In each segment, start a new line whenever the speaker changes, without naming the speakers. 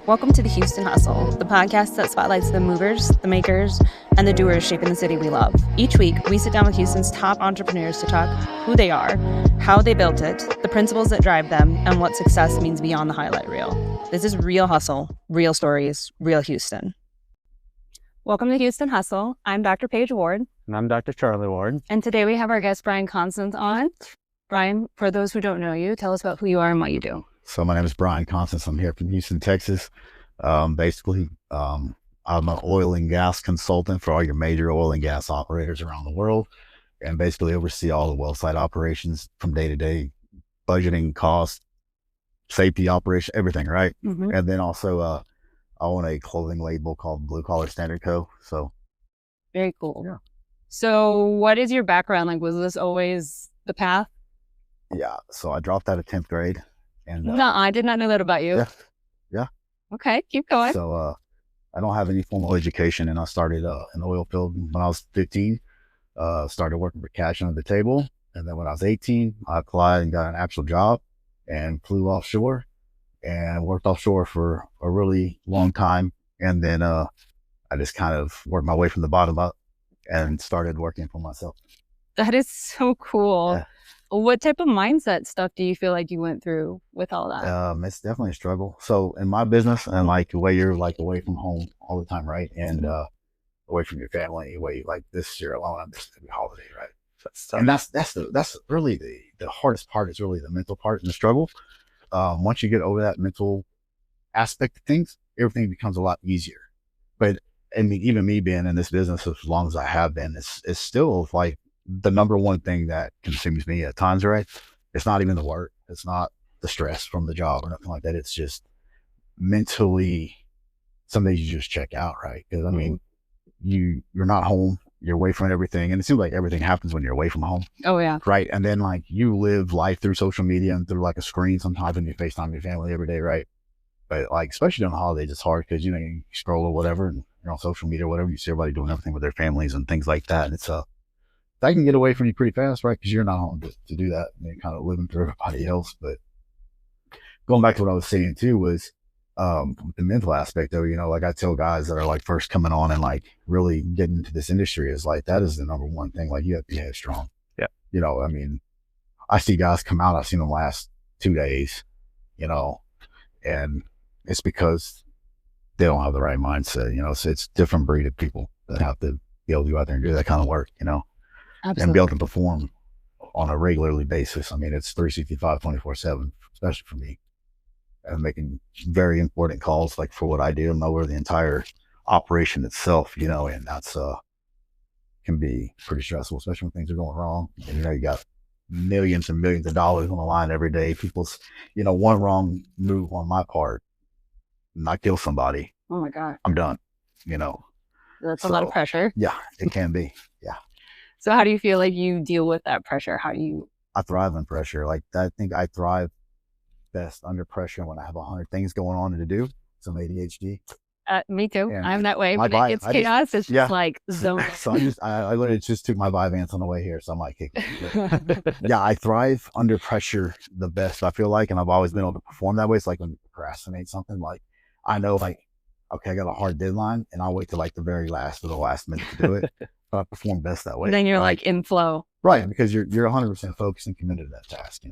Welcome to the Houston Hustle, the podcast that spotlights the movers, the makers, and the doers shaping the city we love. Each week, we sit down with Houston's top entrepreneurs to talk who they are, how they built it, the principles that drive them, and what success means beyond the highlight reel. This is real hustle, real stories, real Houston. Welcome to Houston Hustle. I'm Dr. Paige Ward.
And I'm Dr. Charlie Ward.
And today we have our guest, Brian Constance, on. Brian, for those who don't know you, tell us about who you are and what you do.
So my name is Brian Constance. I'm here from Houston, Texas. I'm an oil and gas consultant for all your major oil and gas operators around the world, and basically oversee all the well site operations from day to day, budgeting, cost, safety, operation, everything, right? Mm-hmm. And then also I own a clothing label called Blue Collar Standard Co. So
very cool.
Yeah.
So what is your background? Like, was this always the path?
Yeah. So I dropped out of 10th grade. And
no, I did not know that about you.
Yeah.
Okay, keep going.
So I don't have any formal education, and I started in the oil field when I was 15. Started working for cash under the table, and then when I was 18, I applied and got an actual job and flew offshore and worked offshore for a really long time. And then I just kind of worked my way from the bottom up and started working for myself.
That is so cool.
Yeah.
What type of mindset stuff do you feel like you went through with all that?
It's definitely a struggle. So in my business, and like the way you're like away from home all the time, right? And away from your family, away like this year alone, I'm just every holiday, right? And that's really the hardest part is really the mental part and the struggle. Once you get over that mental aspect of things, everything becomes a lot easier. But I mean, even me being in this business as long as I have been, it's still like the number one thing that consumes me at times, right? It's not even the work. It's not the stress from the job or nothing like that. It's just mentally some days you just check out, right? Because I mean, you're not home, you're away from everything. And it seems like everything happens when you're away from home.
Oh yeah.
Right. And then like you live life through social media and through like a screen sometimes when you FaceTime your family every day, right? But like, especially during the holidays, it's hard because, you scroll or whatever and you're on social media or whatever, you see everybody doing everything with their families and things like that. And it's that can get away from you pretty fast, right? Because you're not home to do that. And you're kind of living through everybody else. But going back to what I was saying too was the mental aspect of, like I tell guys that are like first coming on and like really getting into this industry is like, that is the number one thing. Like you have to be headstrong.
Yeah.
I mean, I see guys come out, I've seen them last 2 days, and it's because they don't have the right mindset, so it's different breed of people that have to be able to go out there and do that kind of work,
Absolutely.
And be able to perform on a regularly basis. I mean, it's 365, 24/7, especially for me. And making very important calls, like for what I do, and over the entire operation itself, and that's can be pretty stressful, especially when things are going wrong. And, you got millions and millions of dollars on the line every day. People's, one wrong move on my part, and I kill somebody.
Oh my God.
I'm done,
That's a lot of pressure.
Yeah, it can be. Yeah.
So how do you feel like you deal with that pressure?
I thrive on pressure. Like I think I thrive best under pressure when I have 100 things going on to do. Some ADHD.
Me too.
And
I'm that way. When it's chaos, it's just like zone.
So I literally just took my Vyvanse on the way here. So I'm like, hey, yeah, I thrive under pressure the best, I feel like, and I've always been able to perform that way. It's like when you procrastinate something, like I know like, okay, I got a hard deadline and I'll wait till like the very last or the last minute to do it. But I perform best that way.
Then you're like in flow.
Right. Because you're 100% focused and committed to that task,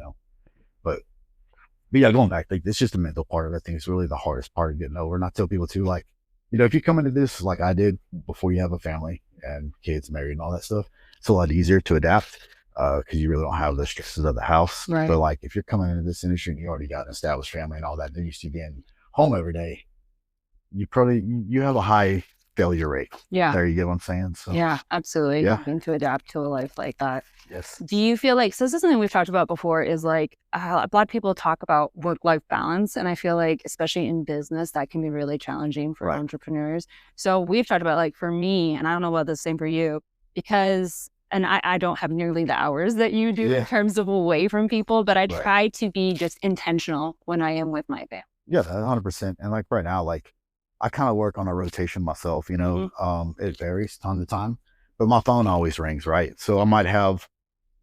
but yeah, going back, like it's just the mental part of it. I think it's really the hardest part of getting over. And I tell people too, like, if you come into this like I did before you have a family and kids, married and all that stuff, it's a lot easier to adapt because you really don't have the stresses of the house.
Right.
But like if you're coming into this industry and you already got an established family and all that, then you see being home every day, you have a high failure rate.
Yeah.
There, you get what I'm saying? So,
yeah, absolutely.
Yeah.
Having to adapt to a life like that.
Yes.
Do you feel like, so this is something we've talked about before, is like a lot of people talk about work-life balance. And I feel like, especially in business, that can be really challenging for entrepreneurs. So we've talked about like for me, and I don't know about the same for you, because, and I don't have nearly the hours that you do in terms of away from people, but I try to be just intentional when I am with my family.
Yeah, 100%. And like right now, like I kind of work on a rotation myself, it varies time to time, but my phone always rings, right? So I might have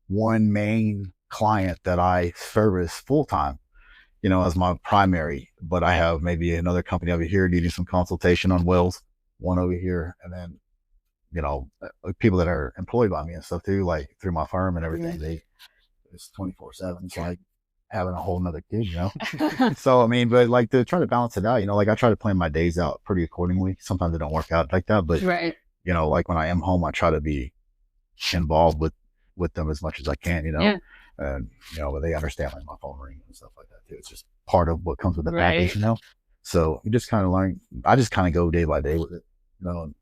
one main client that I service full time. as my primary, but I have maybe another company over here needing some consultation on wells, one over here, and then, people that are employed by me and stuff too, like through my firm and everything, it's 24/7. It's like having a whole nother kid, So, I mean, but like to try to balance it out, like I try to plan my days out pretty accordingly. Sometimes it don't work out like that, but
right.
like when I am home, I try to be involved with them as much as I can,
Yeah.
and, but they understand like my phone ring and stuff like that too. It's just part of what comes with the
Right.
package, So you just kind of learn, I just kind of go day by day with it,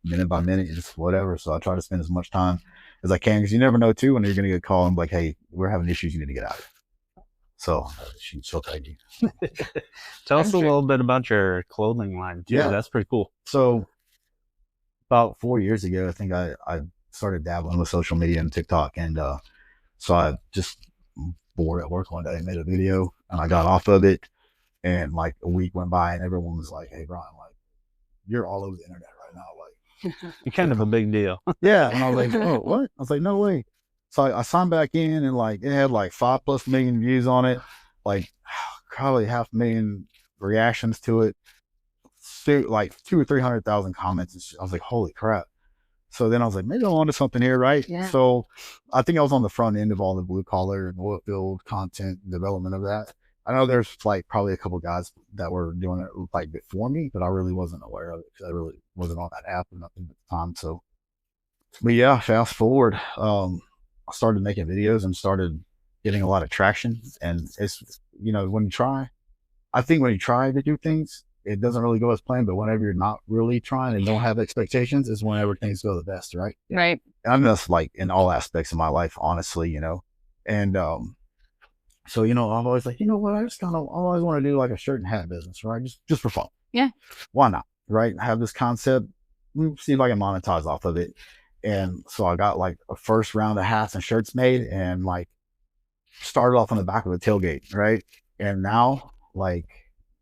minute by minute, just whatever. So I try to spend as much time as I can, because you never know too when you're going to get a call and be like, hey, we're having issues, you need to get out of it. So she'll tell you.
Tell us a little bit about your clothing line too.
Yeah.
That's pretty cool.
So about 4 years ago, I think I started dabbling with social media and TikTok, and so I just bored at work one day, made a video, and I got off of it, and like a week went by, and everyone was like, "Hey, Brian, like you're all over the internet right now, like
you're kind of a big deal."
Yeah, and I was like, "Oh, what?" I was like, "No way." So I signed back in, and like it had like 5+ million views on it, like probably 500,000 reactions to it, like 200,000 or 300,000 comments, and shit. I was like, "Holy crap!" So then I was like, maybe I'm onto something here, right?
Yeah.
So I think I was on the front end of all the blue collar and oil field content development of that. I know there's like probably a couple guys that were doing it like before me, but I really wasn't aware of it because I really wasn't on that app or nothing at the time. So, but yeah, fast forward, I started making videos and started getting a lot of traction. And it's, when you try to do things, it doesn't really go as planned, but whenever you're not really trying and don't have expectations is whenever things go the best, right?
Right.
And I'm just like in all aspects of my life, honestly, and so I'm always like, what, I always want to do like a shirt and hat business, right? Just for fun.
Yeah.
Why not? Right? I have this concept, see if I can monetize off of it. And so I got like a first round of hats and shirts made, and like started off on the back of a tailgate, right? And now like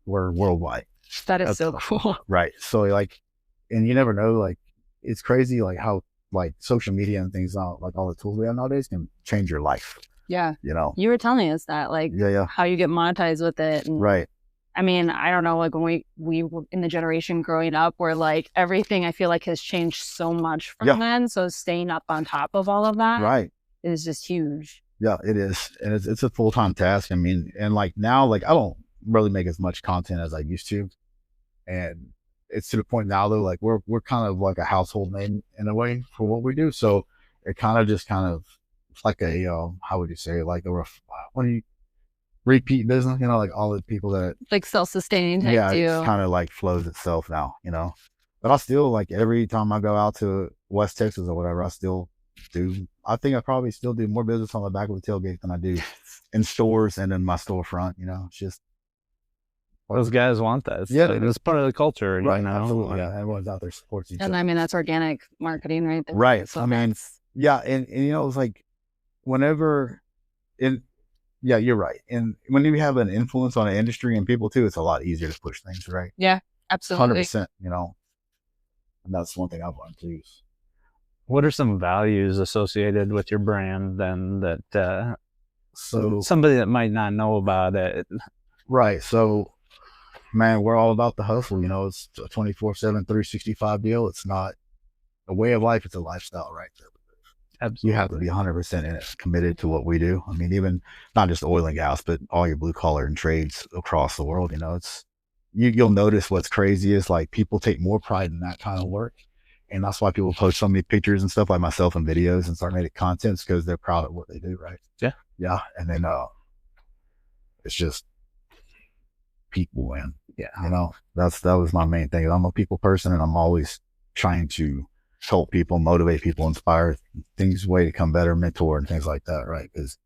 we're worldwide.
That's so cool.
Right. So like, and you never know, like it's crazy like how like social media and things, like all the tools we have nowadays can change your life.
Yeah. You were telling us that, like, how you get monetized with it. And,
right.
I mean, I don't know, like when we were in the generation growing up where like everything I feel like has changed so much from then. So staying up on top of all of that is just huge. Yeah, it is. And it's a full-time task. I mean, and like now, like I don't really make as much content as I used to. And it's to the point now though, like we're kind of like a household name in a way for what we do. So it it's like a, how would you say, like repeat business, like all the people that like self-sustaining type it kind of like flows itself now, but I still like every time I go out to West Texas or whatever, I think I probably still do more business on the back of the tailgate than I do in stores and in my storefront. It's just, those guys want that. It's part of the culture, right? Absolutely. Yeah, everyone's out there supports each other. And I mean, that's organic marketing, right? Right. So I mean, and it's like whenever you're right. And when you have an influence on an industry and people too, it's a lot easier to push things, right? Yeah, absolutely. 100%, and that's one thing I've learned too. What are some values associated with your brand then that so somebody that might not know about it? Right. So man, we're all about the hustle. It's a 24/7, 365 deal. It's not a way of life. It's a lifestyle, right? Absolutely. You have to be 100% in it, committed to what we do. I mean, even not just oil and gas, but all your blue collar and trades across the world. You'll notice what's crazy is like people take more pride in that kind of work. And that's why people post so many pictures and stuff like myself and videos and start making content, because they're proud of what they do. Right. Yeah. Yeah. And then, it's just people, man. Yeah. That was my main thing. I'm a people person, and I'm always trying to help people, motivate people, inspire things, way to come better, mentor and things like that. Right. Because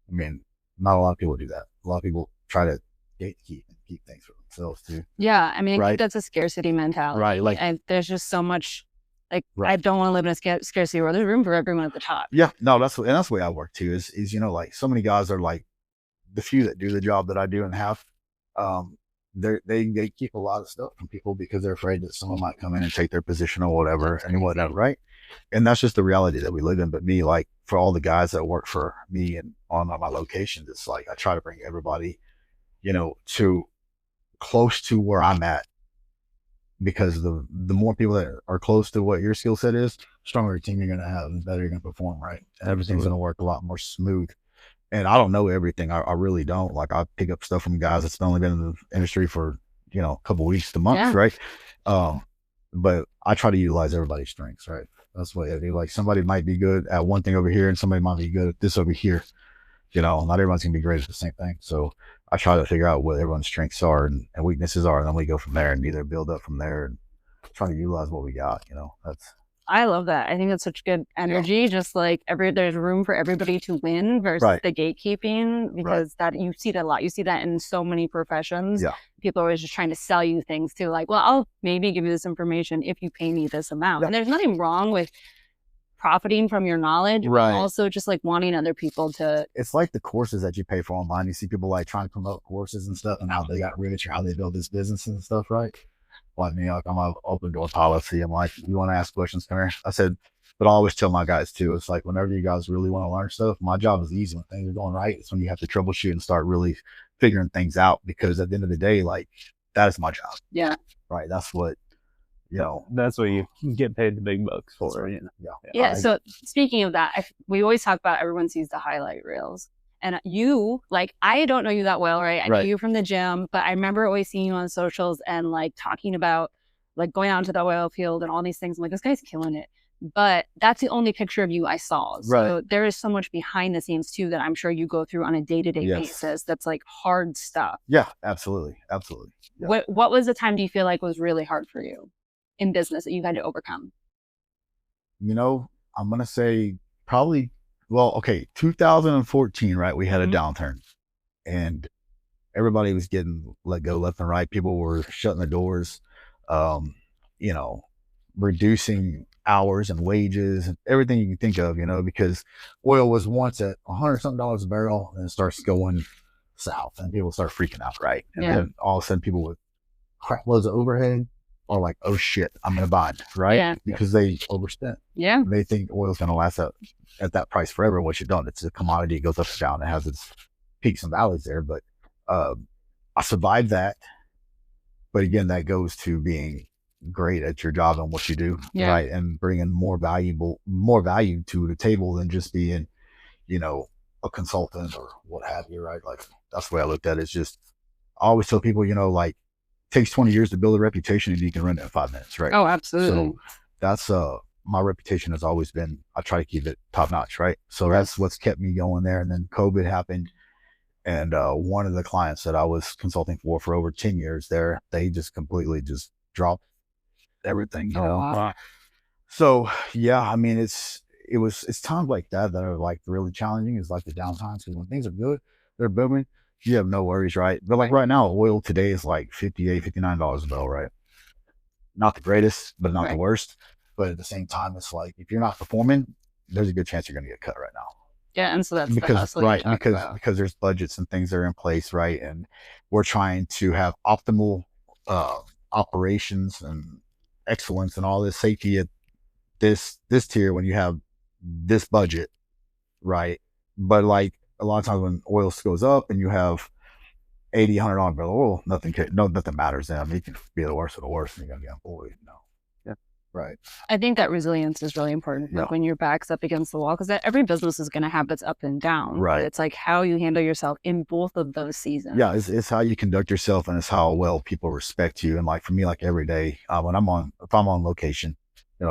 I mean, not a lot of people do that. A lot of people try to gatekeep and keep things for themselves too. Yeah. I mean, that's a scarcity mentality. Right. Like, and there's just so much, like, I don't want to live in a scarcity world. There's room for everyone at the top. Yeah. No, that's the way I work too, is, like so many guys are like the few that do the job that I do and have, they keep a lot of stuff from people because they're afraid that someone might come in and take their position or whatever and whatnot, right? And that's just the reality that we live in. But me, like for all the guys that work for me and on my locations, it's like I try to bring everybody
to close to where I'm at, because the more people that are close to what your skill set is, stronger team you're going to have and better you're going to perform, right? And everything's going to work a lot more smooth. And I don't know everything. I really don't. Like, I pick up stuff from guys that's only been in the industry for, a couple weeks to months, right? But I try to utilize everybody's strengths, right? That's what I do. Like, somebody might be good at one thing over here and somebody might be good at this over here. Not everyone's going to be great at the same thing. So I try to figure out what everyone's strengths are and weaknesses are, and then we go from there and either build up from there and try to utilize what we got.
I love that. I think that's such good energy. Just like there's room for everybody to win versus the gatekeeping, because that you see that a lot. You see that in so many professions.
Yeah.
People are always just trying to sell you things too. Like, well, I'll maybe give you this information if you pay me this amount. And there's nothing wrong with profiting from your knowledge, but also just like wanting other people to.
It's like the courses that you pay for online. You see people like trying to promote courses and stuff and how they got rich or how they build this business and stuff, right? Like me, like I'm an open door policy. I'm like, you want to ask questions, come here. I said, but I always tell my guys too, it's like whenever you guys really want to learn stuff, my job is easy. When things are going right, it's when you have to troubleshoot and start really figuring things out, because at the end of the day, like, that is my job.
Yeah.
Right. That's what,
that's what you get paid the big bucks for.
Right.
Yeah. So speaking of that, we always talk about everyone sees the highlight reels. And you, like, I don't know you that well, right? I know you from the gym, but I remember always seeing you on socials and like talking about like going out to the oil field and all these things. I'm like, this guy's killing it. But that's the only picture of you I saw. So there is so much behind the scenes too that I'm sure you go through on a day-to-day basis. That's like hard stuff.
Yeah, absolutely. Absolutely. Yeah.
What was the time do you feel like was really hard for you in business that you had to overcome?
I'm going to say probably, 2014, right? We had a downturn and everybody was getting let go left and right. People were shutting the doors, reducing hours and wages and everything you can think of, because oil was once at $100-something a barrel and it starts going south and people start freaking out, right? And then all of a sudden people with crap loads of overhead are like, oh shit, I'm gonna buy it, right?
Yeah.
Because they overspent.
Yeah.
They think oil's gonna last at that price forever, which it don't. It's a commodity, it goes up and down, it has its peaks and valleys there. But I survived that. But again, that goes to being great at your job and what you do, right? And bringing more value to the table than just being, a consultant or what have you, right? Like, that's the way I looked at it. It's just, I always tell people, like, it takes 20 years to build a reputation and you can run it in 5 minutes, right?
Oh, absolutely.
So that's my reputation has always been, I try to keep it top notch, right? So that's what's kept me going there. And then COVID happened. And one of the clients that I was consulting for over 10 years there, they just completely just dropped everything,
Wow.
So I mean, it's times like that are like really challenging. It's like the downtimes, because when things are good, they're booming, you have no worries, right? But like right now, oil today is like $58, $59 a barrel, right? Not the greatest, but not the worst. But at the same time, it's like, if you're not performing, there's a good chance you're going to get cut right now.
Yeah, and so that's
because there's budgets and things that are in place, right? And we're trying to have optimal operations and excellence and all this safety at this tier when you have this budget, right? But like a lot of times when oil goes up and you have $80, $100 barrel oil, nothing matters then. I mean, you can be the worst of the worst and you're gonna get employed, Yeah. Right.
I think that resilience is really important. Like when your back's up against the wall, because every business is going to have its up and down.
Right.
But it's like how you handle yourself in both of those seasons.
Yeah, it's how you conduct yourself, and it's how well people respect you. And like for me, like every day, if I'm on location,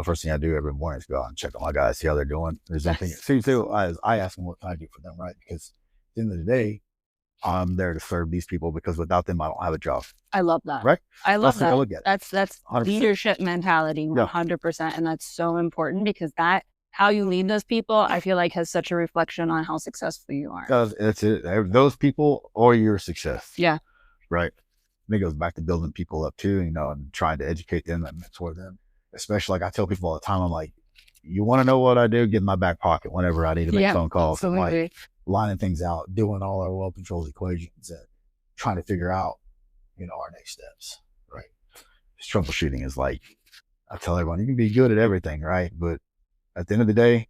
first thing I do every morning is go out and check on my guys, see how they're doing. There's anything. So I ask them what can I do for them, right? Because at the end of the day, I'm there to serve these people, because without them, I don't have a job.
I love that.
Right?
I love that.
I look at it.
That's 100%. Leadership mentality, 100%. And that's so important, because how you lead those people, I feel like has such a reflection on how successful you are.
That's it. Those people are your success.
Yeah.
Right. And it goes back to building people up too, and trying to educate them and mentor them. Especially, like I tell people all the time, I'm like, you want to know what I do? Get in my back pocket whenever I need to make phone calls.
Absolutely.
Like lining things out, doing all our well controlled equations and trying to figure out, our next steps, right? Troubleshooting is like, I tell everyone, you can be good at everything, right? But at the end of the day,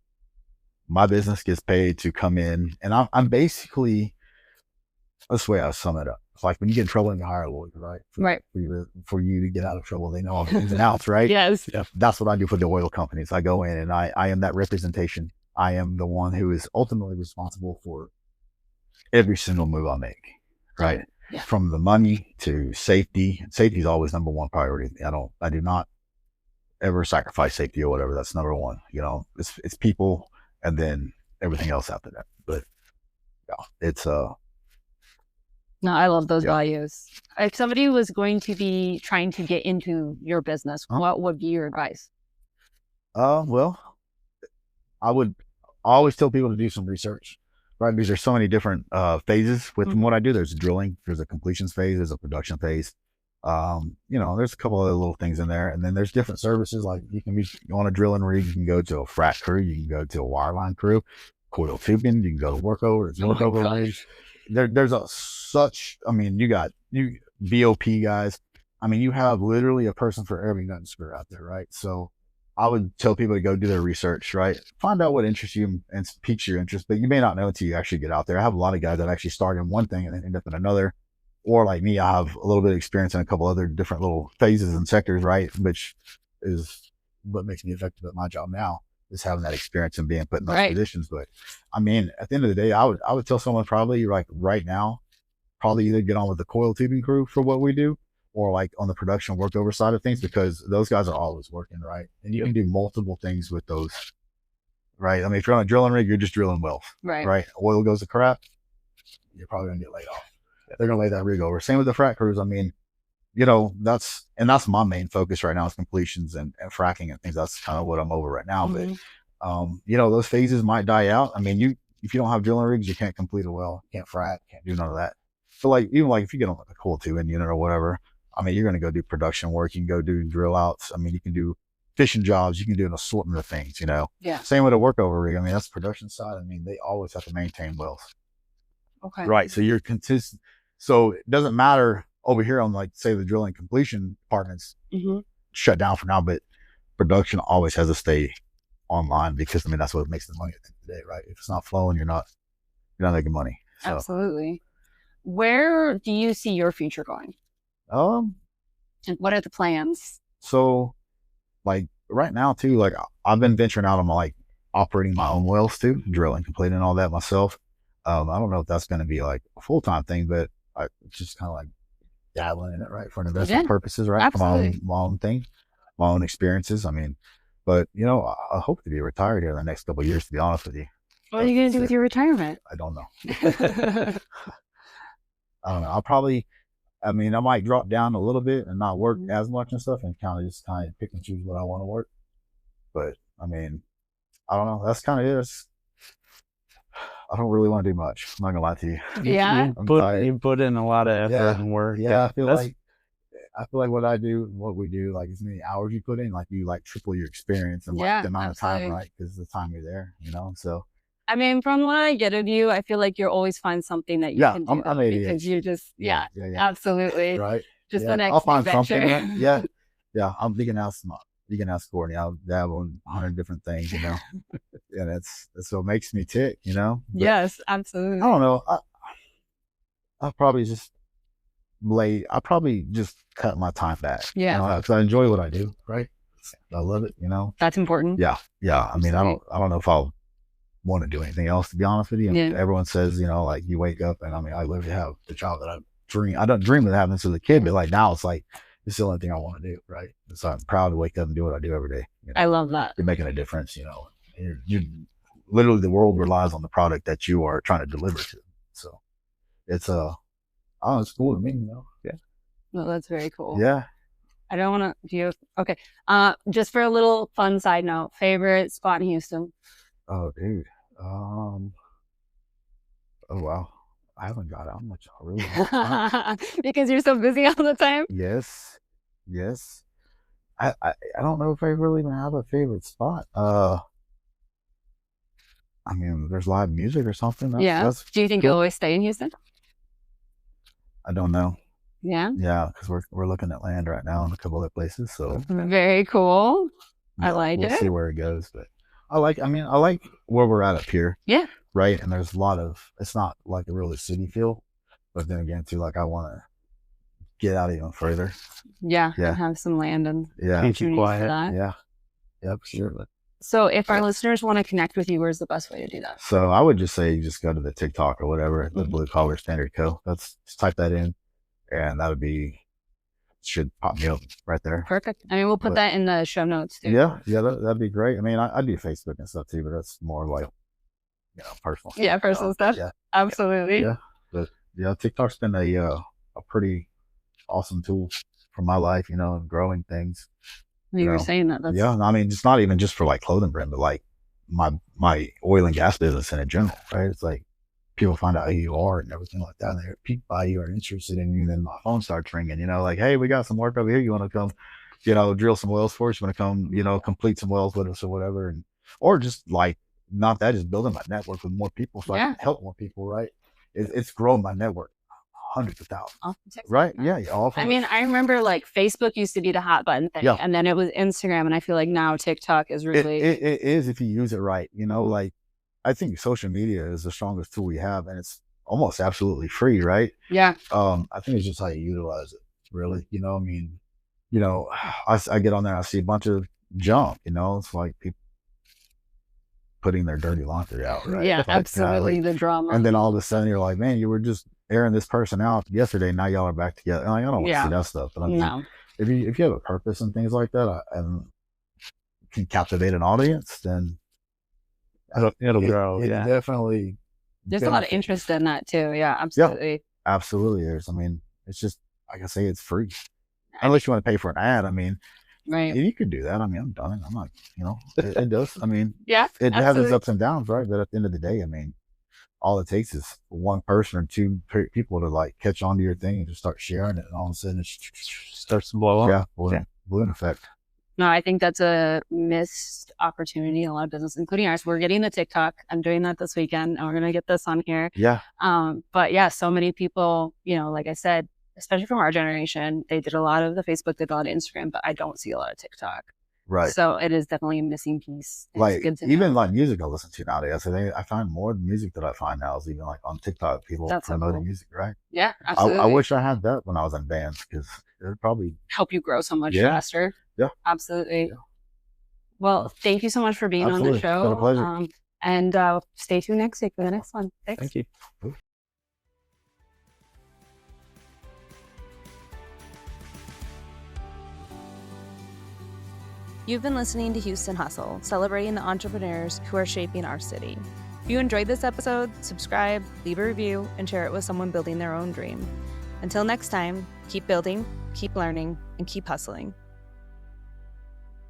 my business gets paid to come in, and I'm basically, that's the way I sum it up. It's like when you get in trouble and you hire a lawyer, right?
Right.
For you to get out of trouble, they know all the ins and outs, right?
Yes.
Yeah. That's what I do for the oil companies. I go in and I am that representation. I am the one who is ultimately responsible for every single move I make, right?
Yeah.
From the money to safety. Safety is always number one priority. I do not ever sacrifice safety or whatever. That's number one. You know, it's people and then everything else after that. But yeah, it's
No, I love those values. If somebody was going to be trying to get into your business, what would be your advice?
Well, I always tell people to do some research, right? Because there's so many different phases with what I do. There's drilling, there's a completions phase, there's a production phase. You know, there's a couple other little things in there, and then there's different services. Like you can be on a drilling rig, you can go to a frac crew, you can go to a wireline crew, coil tubing, you can go to workover. There's I mean, you BOP guys. I mean, you have literally a person for every nut and screw out there, right? So I would tell people to go do their research, right? Find out what interests you and piques your interest, but you may not know until you actually get out there. I have a lot of guys that actually start in one thing and then end up in another. Or like me, I have a little bit of experience in a couple other different little phases and sectors, right? Which is what makes me effective at my job now, is having that experience and being put in those positions. But I mean, at the end of the day, I would tell someone probably like right now, probably either get on with the coil tubing crew for what we do, or like on the production workover side of things, because those guys are always working, right? And you can do multiple things with those, right? I mean, if you're on a drilling rig, you're just drilling wells, right? Oil goes to crap, you're probably gonna get laid off. They're gonna lay that rig over. Same with the frac crews. I mean, you know, that's my main focus right now is completions and fracking and things. That's kind of what I'm over right now. But you know, those phases might die out. I mean, if you don't have drilling rigs, you can't complete a well, can't frac, can't do none of that. So like even like if you get on like a coil tubing unit or whatever, I mean, you're gonna go do production work, you can go do drill outs. I mean, you can do fishing jobs, you can do an assortment of things, you know. Yeah. Same with a workover rig. I mean, that's the production side. I mean, they always have to maintain wells. Okay. Right. So you're consistent. So it doesn't matter over here on like say the drilling completion departments shut down for now, but production always has to stay online, because I mean that's what makes the money at the end of the day, right? If it's not flowing, you're not making money. So.
Absolutely. Where do you see your future going? And what are the plans?
So like right now too, like I've been venturing out on like operating my own wells too, drilling, completing all that myself. I don't know if that's going to be like a full-time thing, but I just kind of like dabbling in it, right? For investment purposes, right? Absolutely. For my own thing, my own experiences. I mean, but you know, I hope to be retired here in the next couple of years, to be honest with you.
What are you going to do with your retirement?
I don't know. I don't know. I mean, I might drop down a little bit and not work as much and stuff, and kind of pick and choose what I want to work. But I mean, I don't know. That's kind of it. I don't really want to do much. I'm not gonna lie to you.
Yeah.
You put in a lot of effort and work.
Yeah. I feel like what I do, what we do, like as many hours you put in, like you like triple your experience and like the amount of time, right? Because the time you're there, you know. So.
I mean, from what I get of you, I feel like you'll always find something that you can do.
I'm ADHD.
Because you just, absolutely.
Right.
Just the next
I'll find
adventure.
Something. Right? Yeah. I'm vegan out smart. You can ask Courtney. I'll dabble in 100 different things, you know. Yeah, that's what makes me tick, you know. But
yes, absolutely.
I don't know. I'll probably just cut my time back. Yeah, you know, because I enjoy what I do. Right, I love it. You know,
that's important.
Yeah. I mean, I don't know if I'll want to do anything else, to be honest with you. Yeah. Everyone says, you know, like you wake up, and I mean, I literally have the job that I dream. I don't dream of having this as a kid, but like now it's like. It's the only thing I want to do, right? So I'm proud to wake up and do what I do every day. You know?
I love that.
You're making a difference, you know. You're literally, the world relies on the product that you are trying to deliver to them. So it's it's cool to me, you know. Yeah.
Well, that's very cool.
Yeah.
I don't want to okay. Just for a little fun side note, favorite spot in Houston?
Oh, dude. Oh wow. I haven't got out much already.
Because you're so busy all the time?
Yes. I don't know if I really even have a favorite spot. I mean, there's live music or something. That's
Do you think you'll always stay in Houston?
I don't know.
Yeah?
Yeah, because we're looking at land right now in a couple other places. So
very cool. I like it.
We'll see where it goes. But I like where we're at up here.
Yeah.
Right. And there's a lot of, it's not like a really city feel, But then again, too, like I want to get out even further.
Yeah.
Yeah.
And have some land and
Yeah.
Keep you quiet.
that.
Yeah. Yep. Sure.
So if our listeners want to connect with you, where's the best way to do that?
So I would just say you just go to the TikTok or whatever, the Blue Collar Standard Co. Just type that in, and that should pop me up right there.
Perfect. I mean, we'll put that in the show notes too.
Yeah, that'd be great. I mean, I do Facebook and stuff too, but that's more like, personal.
Yeah, personal stuff.
Yeah,
absolutely.
Yeah, but TikTok's been a pretty awesome tool for my life, and growing things.
You were saying that.
Yeah, I mean, it's not even just for like clothing brand, but like my oil and gas business in general, right? It's like people find out who you are and everything like that, and they're piqued by you or interested in you, and then my phone starts ringing, like, hey, we got some work over here. You want to come, drill some wells for us? You want to come, complete some wells with us or whatever, or just like not that, just building my network with more people so I can help more people, right? It's grown my network. Hundreds of thousands, right? Yeah.
I mean, I remember like Facebook used to be the hot button thing, and then it was Instagram, and I feel like now TikTok is really.
It is if you use it right. Like I think social media is the strongest tool we have, and it's almost absolutely free, right?
Yeah.
I think it's just how you utilize it, really. I mean, I get on there, I see a bunch of junk. It's like people putting their dirty laundry out, right?
Yeah,
like,
absolutely, the drama.
And then all of a sudden you're like, man, you were just airing this person out yesterday, now y'all are back together. And I don't want to see that stuff. But I mean, if you have a purpose and things like that, and can captivate an audience, then
it'll grow.
It definitely.
There's a lot of interest in that too. Yeah, absolutely.
Yeah, absolutely. There's. I mean, it's just like I say, it's free, unless you want to pay for an ad. I mean.
Right.
You could do that. I mean, I'm done it. I'm not, it does. I mean,
it
has its ups and downs, right? But at the end of the day, I mean, all it takes is one person or two people to like catch on to your thing and just start sharing it. And all of a sudden it
starts to blow up.
Yeah. Balloon effect.
No, I think that's a missed opportunity in a lot of business, including ours. We're getting the TikTok. I'm doing that this weekend, and we're going to get this on here.
Yeah.
But yeah, so many people, like I said, especially from our generation, they did a lot of the Facebook, they did a lot of Instagram, but I don't see a lot of TikTok.
Right.
So it is definitely a missing piece.
Like even like music I listen to nowadays. I find more music that I find now is even like on TikTok, people promoting music, right?
Yeah, absolutely.
I wish I had that when I was in bands, because it would probably
help you grow so much faster.
Yeah.
Absolutely. Yeah. Well, thank you so much for being on the show.
It's been a pleasure.
And stay tuned next week for the next one. Thanks.
Thank you.
You've been listening to Houston Hustle, celebrating the entrepreneurs who are shaping our city. If you enjoyed this episode, subscribe, leave a review, and share it with someone building their own dream. Until next time, keep building, keep learning, and keep hustling.